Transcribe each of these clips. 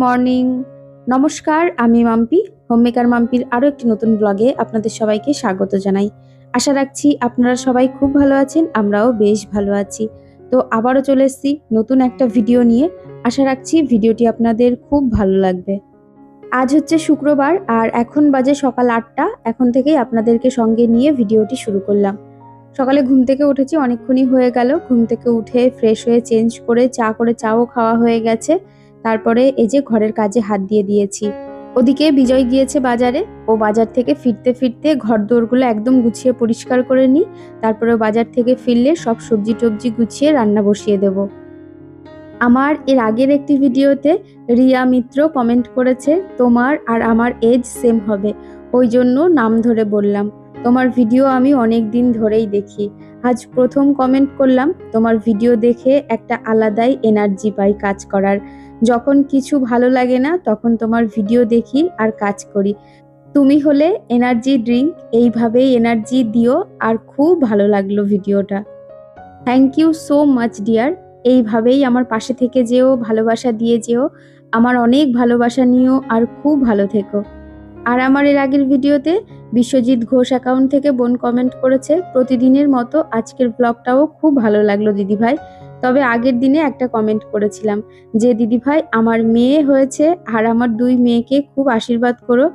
Morning. নমস্কার, আমি Mampi. Homemaker মাম্পির আরও একটি নতুন ব্লগে আপনাদের সবাইকে স্বাগত জানাই। আশা রাখছি আপনারা সবাই খুব ভালো আছেন, আমরাও বেশ ভালো আছি। তো আবারও চলে এসেছি নতুন একটা ভিডিও নিয়ে। আশা রাখছি ভিডিওটি আপনাদের খুব ভালো লাগবে। আজ হচ্ছে শুক্রবার আর এখন বাজে সকাল 8টা। এখন থেকেই আপনাদেরকে সঙ্গে নিয়ে ভিডিওটি শুরু করলাম। সকালে ঘুম থেকে উঠেছি, অনেকক্ষণই হয়ে গেল। ঘুম থেকে উঠে ফ্রেশ হয়ে চেঞ্জ করে চাও খাওয়া হয়ে গেছে। তারপরে এই যে ঘরের কাজে হাত দিয়ে দিয়েছি। ওদিকে বিজয় গিয়েছে বাজারে। ও বাজার থেকে ফিরতে ফিরতে ঘর দোরগুলো একদম গুছিয়ে পরিষ্কার করে নিই। তারপরে বাজার থেকে ফিরলে সব সবজি টবজি গুছিয়ে রান্না বসিয়ে দেব। আমার এর আগের একটি ভিডিওতে রিয়া মিত্র কমেন্ট করেছে, তোমার আর আমার এজ সেম হবে, ওই জন্য নাম ধরে বললাম। তোমার ভিডিও আমি অনেক দিন ধরেই দেখি, আজ প্রথম কমেন্ট করলাম। তোমার ভিডিও দেখে একটা আলাদাই এনার্জি পাই কাজ করার। যখন কিছু ভালো লাগে না তখন তোমার ভিডিও দেখি আর কাজ করি। তুমি হলে এনার্জি ড্রিঙ্ক, এইভাবেই এনার্জি দিও। আর খুব ভালো লাগলো ভিডিওটা। Thank you so much dear. এইভাবেই আমার পাশে থেকে যেও, ভালোবাসা দিয়ে যেও। আমার অনেক ভালোবাসা নিও আর খুব ভালো থেকো। আর আমার এর আগের ভিডিওতে বিশ্বজিৎ ঘোষ অ্যাকাউন্ট থেকে বোন কমেন্ট করেছে, প্রতিদিনের মতো আজকের ব্লগটাও খুব ভালো লাগলো দিদিভাই। তবে আগের দিনে একটা কমেন্ট করেছিলাম যে দিদিভাই আমার মেয়ে হয়েছে আর আমার 2 মেয়েকে খুব আশীর্বাদ করো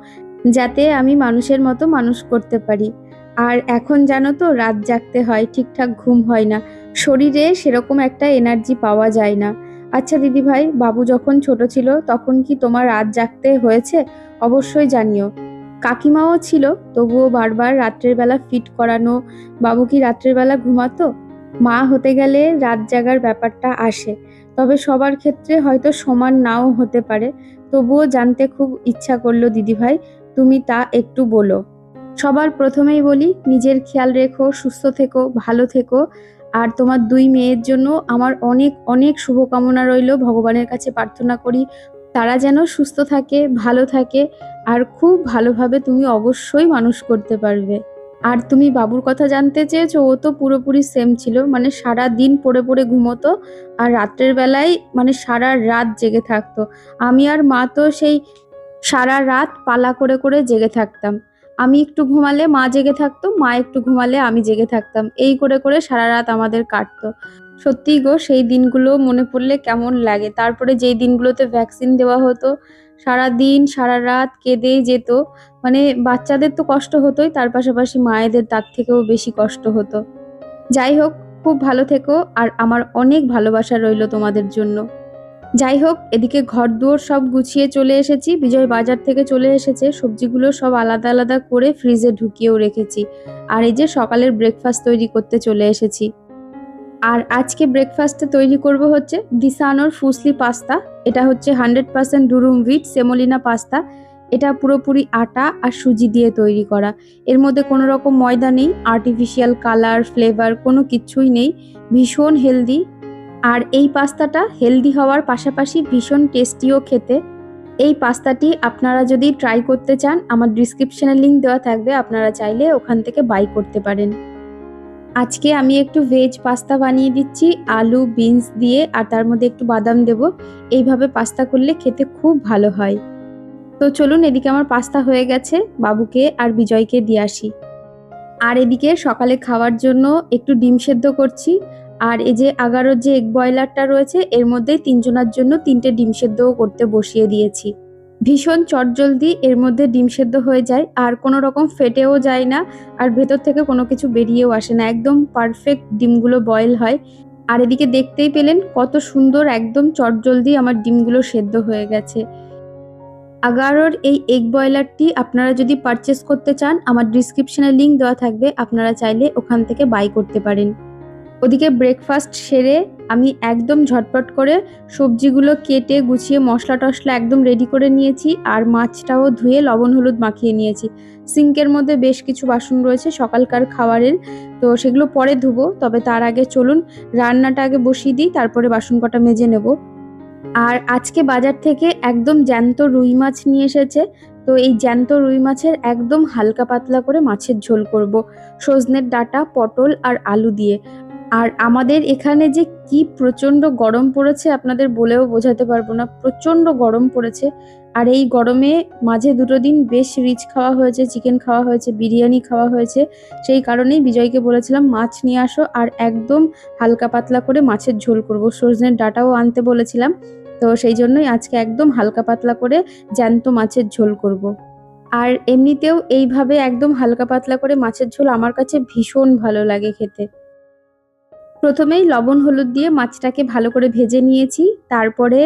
যাতে আমি মানুষের মতো মানুষ করতে পারি। আর এখন জানো তো রাত জাগতে হয়, ঠিকঠাক ঘুম হয় না, শরীরে সেরকম একটা এনার্জি পাওয়া যায় না। আচ্ছা দিদিভাই, বাবু যখন ছোট ছিল তখন কি তোমার রাত জাগতে হয়েছে? অবশ্যই জানিও। কাকিমাও ছিল, তবুও বারবার রাত্রের বেলা ফিট করানো। বাবু কি রাত্রের বেলা ঘুমাতো? মা হতে গেলে রাত জাগার ব্যাপারটা আসে, তবে সবার ক্ষেত্রে হয়তো সমান নাও হতে পারে। তবুও জানতে খুব ইচ্ছা করলো দিদিভাই, তুমি তা একটু বলো। সবার প্রথমেই বলি, নিজের খেয়াল রেখো, সুস্থ থেকো, ভালো থেকো। আর তোমার 2 মেয়ের জন্য আমার অনেক অনেক শুভকামনা রইল। ভগবানের কাছে প্রার্থনা করি তারা যেন সুস্থ থাকে, ভালো থাকে আর খুব ভালোভাবে তুমি অবশ্যই মানুষ করতে পারবে। আর তুমি বাবুর কথা জানতে চেয়েছো, ও তো পুরোপুরি সেম ছিল, মানে সারা দিন পড়ে পড়ে ঘুমোতো আর রাত্রের বেলায় মানে সারা রাত জেগে থাকতো। আমি আর মা তো সেই সারা রাত পালা করে করে জেগে থাকতাম। আমি একটু ঘুমালে মা জেগে থাকতো, মা একটু ঘুমালে আমি জেগে থাকতাম। এই করে করে সারা রাত আমাদের কাটতো। সত্যিই গো, সেই দিনগুলো মনে পড়লে কেমন লাগে। তারপরে যেই দিনগুলোতে ভ্যাকসিন দেওয়া হতো, সারা দিন সারা রাত কেঁদেই যেত। মানে বাচ্চাদের তো কষ্ট হতোই, তার পাশাপাশি মায়েদের তার থেকেও বেশি কষ্ট হতো। যাই হোক, খুব ভালো থেকো আর আমার অনেক ভালোবাসা রইলো তোমাদের জন্য। যাই হোক, এদিকে ঘরদোর সব গুছিয়ে চলে এসেছি। বিজয় বাজার থেকে চলে এসেছে, সবজিগুলো সব আলাদা আলাদা করে ফ্রিজে ঢুকিয়েও রেখেছি। আর এই যে সকালের ব্রেকফাস্ট তৈরি করতে চলে এসেছি। আর আজকে ব্রেকফাস্টে তৈরি করব হচ্ছে দিসানোর ফুসলি পাস্তা। এটা হচ্ছে 100% ডুরুম হুইট সেমোলিনা পাস্তা। এটা পুরোপুরি আটা আর সুজি দিয়ে তৈরি করা। এর মধ্যে কোনো রকম ময়দা নেই, আর্টিফিশিয়াল কালার ফ্লেভার কোনো কিছুই নেই। ভীষণ হেলদি। আর এই পাস্তাটা হেলদি হওয়ার পাশাপাশি ভীষণ টেস্টিও খেতে। এই পাস্তাটি আপনারা যদি ট্রাই করতে চান, আমার ডিসক্রিপশনে লিংক দেওয়া থাকবে, আপনারা চাইলে ওখান থেকে বাই করতে পারেন। আজকে আমি একটু ভেজ পাস্তা বানিয়ে দিচ্ছি আলু বিনস দিয়ে, আর তার মধ্যে একটু বাদাম দেব। এইভাবে পাস্তা করলে খেতে খুব ভালো হয়। তো চলুন, এদিকে আমার পাস্তা হয়ে গেছে, বাবুকে আর বিজয়কে দিয়ে আসি। আর এদিকে সকালে খাওয়ার জন্য একটু ডিম সেদ্ধ করছি। আর এই যে আগারোর যে এগ বয়লারটা রয়েছে, এর মধ্যেই 3 জনের জন্য 3টে ডিম সেদ্ধও করতে বসিয়ে দিয়েছি। ভীষণ চটজলদি এর মধ্যে ডিম সেদ্ধ হয়ে যায়, আর কোনো রকম ফেটেও যায় না, আর ভেতর থেকে কোনো কিছু বেরিয়েও আসে না। একদম পারফেক্ট ডিমগুলো বয়েল হয়। আর এদিকে দেখতেই পেলেন কত সুন্দর একদম চটজলদি আমার ডিমগুলো সেদ্ধ হয়ে গেছে। আগারোর এই এগ বয়লারটি আপনারা যদি পারচেস করতে চান, আমার ডিসক্রিপশনে লিংক দেওয়া থাকবে, আপনারা চাইলে ওখান থেকে বাই করতে পারেন। ওদিকে ব্রেকফাস্ট সেরে আমি একদম ঝটপট করে সবজিগুলো কেটে গুছিয়ে মশলা টশলা একদম রেডি করে নিয়েছি। আর মাছটাও ধুয়ে লবণ হলুদ মাখিয়ে নিয়েছি। সিঙ্কের মধ্যে বেশ কিছু বাসন রয়েছে সকালকার খাবারের, তো সেগুলো পরে ধুবো। তবে তার আগে চলুন রান্নাটা আগে বসিয়ে দিই, তারপরে বাসন কটা মেজে নেব। আর আজকে বাজার থেকে একদম জ্যান্ত রুই মাছ নিয়ে এসেছে। তো এই জ্যান্ত রুই মাছের একদম হালকা পাতলা করে মাছের ঝোল করব, সজনের ডাঁটা পটল আর আলু দিয়ে। আর আমাদের এখানে যে কি প্রচন্ড গরম পড়েছে আপনাদের বলেও বোঝাতে পারবো না, প্রচন্ড গরম পড়েছে। আর এই গরমে মাঝে দুটো দিন বেশ রিচ খাওয়া হয়েছে, চিকেন খাওয়া হয়েছে, বিরিয়ানি খাওয়া হয়েছে। সেই কারণেই বিজয়কে বলেছিলাম মাছ নিয়ে আসো, আর একদম হালকা পাতলা করে মাছের ঝোল করব। সজনের ডাঁটাও আনতে বলেছিলাম, তো সেই জন্যই আজকে একদম হালকা পাতলা করে জ্যান্ত মাছের ঝোল করব। আর এমনিতেও এইভাবে একদম হালকা পাতলা করে মাছের ঝোল আমার কাছে ভীষণ ভালো লাগে খেতে। প্রথমেই লবণ হলুদ দিয়ে মাছটাকে ভালো করে ভেজে নিয়েছি, তারপরে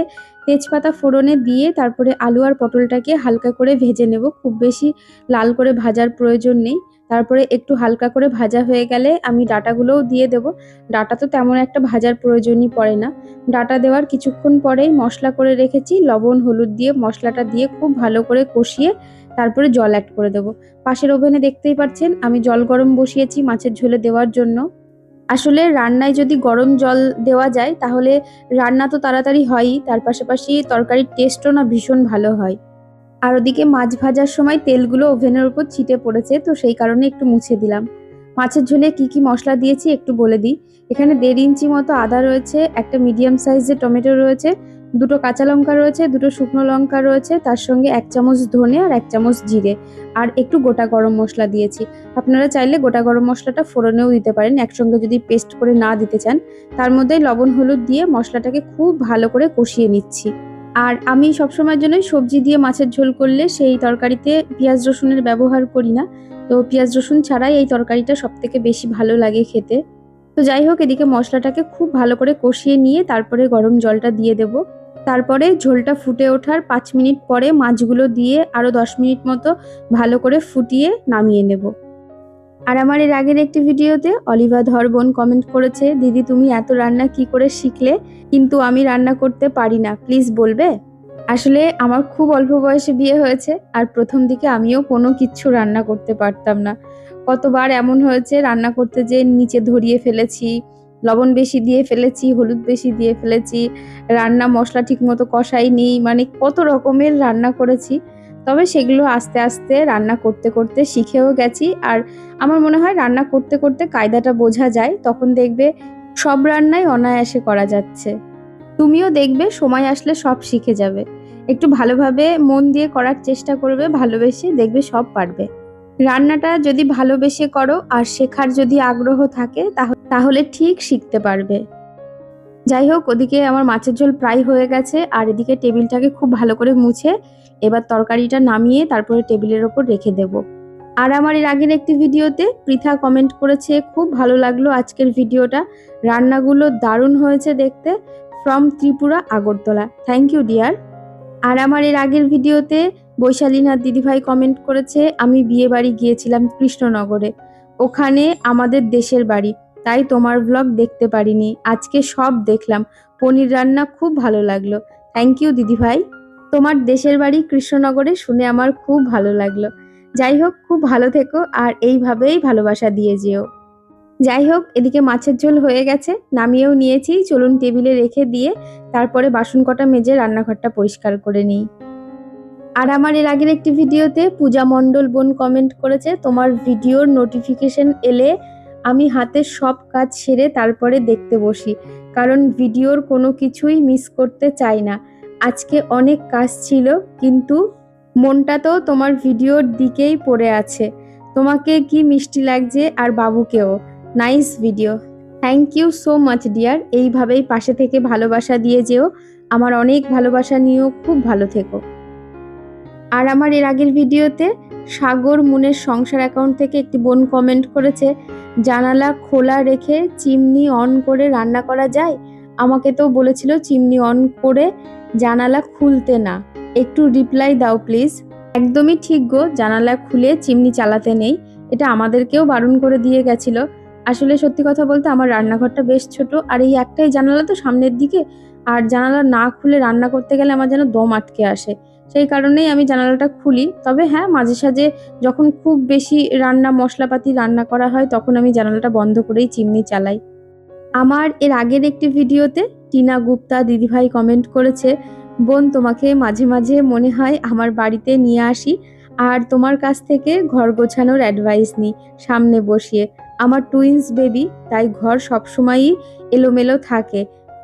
তেজপাতা ফোড়নে দিয়ে তারপরে আলু আর পটলটাকে হালকা করে ভেজে নেব, খুব বেশি লাল করে ভাজার প্রয়োজন নেই। তারপরে একটু হালকা করে ভাজা হয়ে গেলে আমি ডাঁটাগুলোও দিয়ে দেব। ডাঁটা তো তেমন একটা ভাজার প্রয়োজনই পড়ে না। ডাঁটা দেওয়ার কিছুক্ষণ পরেই মশলা করে রেখেছি, লবণ হলুদ দিয়ে মশলাটা দিয়ে খুব ভালো করে কষিয়ে তারপরে জল অ্যাড করে দেবো। পাশের ওভেনে দেখতেই পাচ্ছেন আমি জল গরম বসিয়েছি মাছের ঝোলে দেওয়ার জন্য। আসলে রান্নায় যদি গরম জল দেওয়া যায় তাহলে রান্না তো তাড়াতাড়ি হয়ই, তার পাশাপাশি তরকারির টেস্টও না ভীষণ ভালো হয়। আর ওদিকে মাছ ভাজার সময় তেলগুলো ওভেনের উপর ছিটে পড়েছে, তো সেই কারণে একটু মুছে দিলাম। মাছের ঝোলে কি কি মশলা দিয়েছি একটু বলে দিই। এখানে 1.5 ইঞ্চি মতো আদা রয়েছে, একটা মিডিয়াম সাইজের টমেটো রয়েছে, দুটো কাঁচা লঙ্কা রয়েছে, দুটো শুকনো লঙ্কা রয়েছে, তার সঙ্গে 1 চামচ ধনে আর 1 চামচ জিরে, আর একটু গোটা গরম মশলা দিয়েছি। আপনারা চাইলে গোটা গরম মশলাটা ফোড়নেও দিতে পারেন একসঙ্গে যদি পেস্ট করে না দিতে চান। তার মধ্যে লবণ হলুদ দিয়ে মশলাটাকে খুব ভালো করে কষিয়ে নিচ্ছি। আর আমি সবসময়ের জন্যই সবজি দিয়ে মাছের ঝোল করলে সেই তরকারিতে পেঁয়াজ রসুনের ব্যবহার করি না। তো পেঁয়াজ রসুন ছাড়াই এই তরকারিটা সবথেকে বেশি ভালো লাগে খেতে। তো যাই হোক, এদিকে মশলাটাকে খুব ভালো করে কষিয়ে নিয়ে তারপরে গরম জলটা দিয়ে দেব। তারপরে ঝোলটা ফুটে ওঠার 5 মিনিট পরে মাছগুলো দিয়ে আরও 10 মিনিট মতো ভালো করে ফুটিয়ে নামিয়ে নেব। আর আমার এর আগের একটি ভিডিওতে অলিভা ধর বোন কমেন্ট করেছে, দিদি তুমি এত রান্না কি করে শিখলে, কিন্তু আমি রান্না করতে পারি না, প্লিজ বলবে। আসলে আমার খুব অল্প বয়সে বিয়ে হয়েছে, আর প্রথম দিকে আমিও কোনো কিচ্ছু রান্না করতে পারতাম না। কতবার এমন হয়েছে রান্না করতে যে নিচে ধরিয়ে ফেলেছি, লবণ বেশি দিয়ে ফেলেছি, হলুদ বেশি দিয়ে ফেলেছি, রান্না মশলা ঠিক মতো কষাইনি, মানে কত রকমের রান্না করেছি। তবে সেগুলো আস্তে আস্তে রান্না করতে করতে শিখেও গেছি। আর আমার মনে হয় রান্না করতে করতে কায়দাটা বোঝা যায়, তখন দেখবে সব রান্নাই অনায়াসে করা যাচ্ছে। তুমিও দেখবে সময় আসলে সব শিখে যাবে। একটু ভালোভাবে মন দিয়ে করার চেষ্টা করবে, ভালোবেসে, দেখবে সব পারবে। রান্নাটা যদি ভালোবেসে করো আর শেখার যদি আগ্রহ থাকে তাহলে ঠিক শিখতে পারবে। যাই হোক, ওদিকে আমার মাছের ঝোল প্রায় হয়ে গেছে, আর এদিকে টেবিলটাকে খুব ভালো করে মুছে এবার তরকারিটা নামিয়ে তারপরে টেবিলের ওপর রেখে দেব। আর আমার এর আগের একটি ভিডিওতে পৃথা কমেন্ট করেছে, খুব ভালো লাগলো আজকের ভিডিওটা, রান্নাগুলো দারুণ হয়েছে দেখতে, from Tripura Agartala, thank you dear. আর আমার এর আগের ভিডিওতে বৈশালীনাথ দিদিভাই কমেন্ট করেছে, আমি বিয়ে বাড়ি গিয়েছিলাম কৃষ্ণনগরে, ওখানে আমাদের দেশের বাড়ি, তাই তোমার ব্লগ দেখতে পারিনি, আজকে সব দেখলাম, পনির রান্না খুব ভালো লাগলো। থ্যাংক ইউ দিদিভাই, তোমার দেশের বাড়ি কৃষ্ণনগরে শুনে আমার খুব ভালো লাগলো। যাই হোক, খুব ভালো থেকো আর এইভাবেই ভালোবাসা দিয়ে যেও। যাই হোক, এদিকে মাছের ঝোল হয়ে গেছে, নামিয়েও নিয়েছি, চলুন টেবিলে রেখে দিয়ে তারপরে বাসন কটা মেজে রান্নাঘরটা পরিষ্কার করে নিই। আর আমার এর আগের একটি ভিডিওতে পূজা মণ্ডল বোন কমেন্ট করেছে, তোমার ভিডিওর নোটিফিকেশন এলে আমি হাতের সব কাজ সেরে তারপরে দেখতে বসি, কারণ ভিডিওর কোনো কিছুই মিস করতে চাই না। আজকে অনেক কাজ ছিল, কিন্তু মনটা তো তোমার ভিডিওর দিকেই পড়ে আছে। তোমাকে কি মিষ্টি লাগছে, আর বাবুকেও, nice video. Thank you so much dear, এইভাবেই পাশে থেকে ভালোবাসা দিয়ে যেও, আমার অনেক ভালোবাসা নিয়েও খুব ভালো থেকো। আর আমার এর আগের ভিডিওতে সাগর মুনের সংসার অ্যাকাউন্ট থেকে একটি বোন কমেন্ট করেছে, জানালা খোলা রেখে চিমনি অন করে রান্না করা যায়, আমাকে তো বলেছিল চিমনি অন করে জানালা খুলতে না, একটু রিপ্লাই দাও প্লিজ। একদমই ঠিক গো, জানালা খুলে চিমনি চালাতে নেই, এটা আমাদেরকেও বারণ করে দিয়ে গেছিল। আসলে সত্যি কথা বলতে আমার রান্নাঘরটা বেশ ছোট, আর এই একটাই জানালা তো সামনের দিকে, আর জানালা না খুলে রান্না করতে গেলে আমার যেন দম আটকে আসে, সেই কারণেই আমি জানালাটা খুলি। তবে হ্যাঁ, মাঝে সাঝে যখন খুব বেশি মশলাপাতি রান্না করা হয় তখন আমি জানালাটা বন্ধ করেই চিমনি চালাই। আমার এর আগের একটি ভিডিওতে টিনা গুপ্তা দিদিভাই কমেন্ট করেছে, বোন তোমাকে মাঝে মাঝে মনে হয় আমার বাড়িতে নিয়ে আসি, আর তোমার কাছ থেকে ঘর গোছানোর অ্যাডভাইস নিই সামনে বসিয়ে। আমার টুইন্স বেবি, তাই ঘর সবসময়ই এলোমেলো থাকে।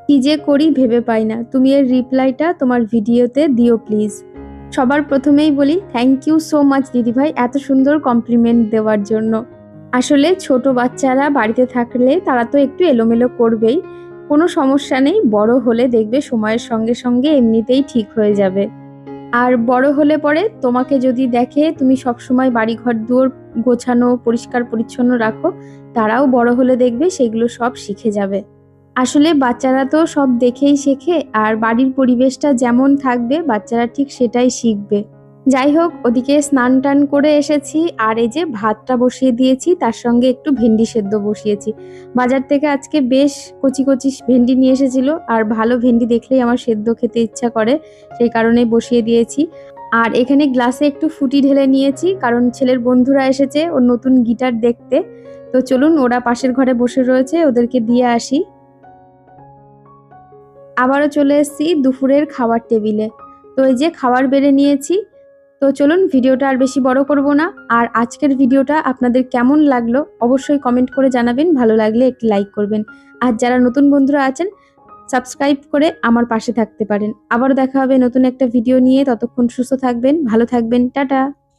কি যে করি ভেবে পাই না। তুমি এর রিপ্লাইটা তোমার ভিডিওতে দিও প্লিজ। সবার প্রথমেই বলি থ্যাংক ইউ সো মাচ দিদিভাই এত সুন্দর কমপ্লিমেন্ট দেওয়ার জন্য। আসলে ছোট বাচ্চারা বাড়িতে থাকলে তারা তো একটু এলোমেলো করবেই, কোনো সমস্যা নেই, বড় হলে দেখবে সময়ের সঙ্গে সঙ্গে এমনিতেই ঠিক হয়ে যাবে। আর বড় হলে পরে তোমাকে যদি দেখে তুমি সবসময় বাড়ি ঘর দুয়ার গোছানো পরিষ্কার পরিচ্ছন্ন রাখো, তারাও বড় হলে দেখবে সেগুলো সব শিখে যাবে। আসলে বাচ্চারা তো সব দেখেই শেখে, আর বাড়ির পরিবেশটা যেমন থাকবে বাচ্চারা ঠিক সেটাই শিখবে। যাই হোক, ওদিকে স্নান টান করে এসেছি, আর এই যে ভাতটা বসিয়ে দিয়েছি, তার সঙ্গে একটু ভেন্ডি সেদ্ধ বসিয়েছি। বাজার থেকে আজকে বেশ কচি কচি ভেন্ডি নিয়ে এসেছিল, আর ভালো ভেন্ডি দেখলেই আমার সেদ্ধ খেতে ইচ্ছা করে, সেই কারণেই বসিয়ে দিয়েছি। আর এখানে গ্লাসে একটু ফুটি ঢেলে নিয়েছি, কারণ ছেলের বন্ধুরা এসেছে ওর নতুন গিটার দেখতে। তো চলুন, ওরা পাশের ঘরে বসে রয়েছে, ওদেরকে দিয়ে আসি। আবারও চলে এসেছি দুপুরের খাবার টেবিলে। তো এই যে খাবার বেড়ে নিয়েছি। তো চলুন, ভিডিওটা আর বেশি বড় করব না। আর আজকের ভিডিওটা আপনাদের কেমন লাগলো অবশ্যই কমেন্ট করে জানাবেন, ভালো লাগলে একটি লাইক করবেন। আর যারা নতুন বন্ধুরা আছেন সাবস্ক্রাইব করে আমার পাশে থাকতে পারেন। আবারও দেখা হবে নতুন একটা ভিডিও নিয়ে, ততক্ষণ সুস্থ থাকবেন, ভালো থাকবেন, টাটা।